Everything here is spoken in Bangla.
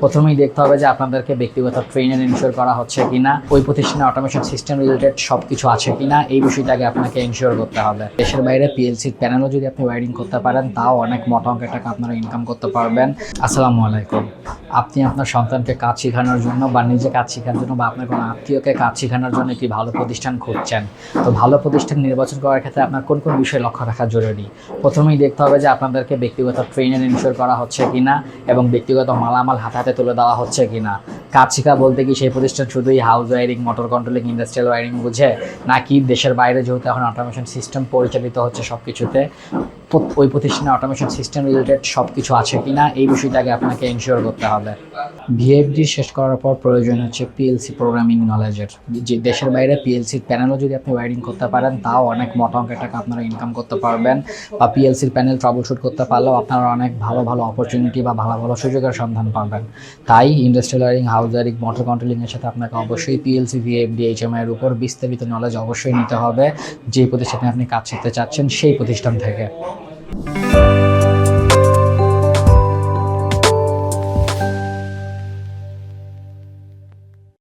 প্রথমেই দেখতে হবে যে আপনাদেরকে ব্যক্তিগত ট্রেনার ইনশিওর করা হচ্ছে কিনা, ওই প্রতিষ্ঠানে অটোমেশন সিস্টেম রিলেটেড সবকিছু আছে কিনা, এই বিষয়টাকে আপনাকে ইনশিওর করতে হবে। দেশের বাইরে পিএলসির প্যানেলও যদি আপনি ওয়ারিং করতে পারেন, তাও অনেক মোটা অঙ্কের টাকা আপনারা ইনকাম করতে পারবেন। আসসালামু আলাইকুম। আপনি আপনার সন্তানকে কাজ শেখানোর জন্য বা নিজে কাজ শেখার জন্য বা আপনার কোনো আত্মীয়কে কাজ শেখানোর জন্য একটি ভালো প্রতিষ্ঠান খুঁজছেন। তো ভালো প্রতিষ্ঠান নির্বাচন করার ক্ষেত্রে আপনার কোন কোন বিষয়ে লক্ষ্য রাখা জরুরি? প্রথমেই দেখতে হবে যে আপনাদেরকে ব্যক্তিগত ট্রেনার ইনশিওর করা হচ্ছে কিনা এবং ব্যক্তিগত মালামাল হাতে হাতে তুলে দেওয়া হচ্ছে কিনা। কাজ শেখা বলতে কি সেই প্রতিষ্ঠান শুধুই house wiring, motor controlling, industrial wiring বুঝে, নাকি দেশের বাইরে যেহেতু এখন অটোমেশন সিস্টেম পরিচালিত হচ্ছে সব কিছুতে, ওই প্রতিষ্ঠানে অটোমেশন সিস্টেম রিলেটেড সব কিছু আছে কিনা, এই বিষয়টাকে আপনাকে ইনশিওর করতে হবে। ভিএফডি শেষ করার পর প্রয়োজন হচ্ছে পিএলসি প্রোগ্রামিং নলেজের। যে দেশের বাইরে পিএলসির প্যানেলও যদি আপনি ওয়ারিং করতে পারেন, তাও অনেক মোটা অঙ্কের টাকা আপনারা ইনকাম করতে পারবেন। বা পিএলসির প্যানেল ট্রাবল শুট করতে পারলেও আপনারা অনেক ভালো ভালো অপরচুনিটি বা ভালো ভালো সুযোগের সন্ধান পাবেন। তাই industrial wiring, house wiring, motor কন্ট্রোলিংয়ের সাথে আপনাকে অবশ্যই পিএলসি, ভিএফডি, এইচএমআই এর উপর বিস্তারিত নলেজ অবশ্যই নিতে হবে, যে প্রতিষ্ঠানে আপনি কাজ শিখতে চাচ্ছেন সেই প্রতিষ্ঠান থেকে।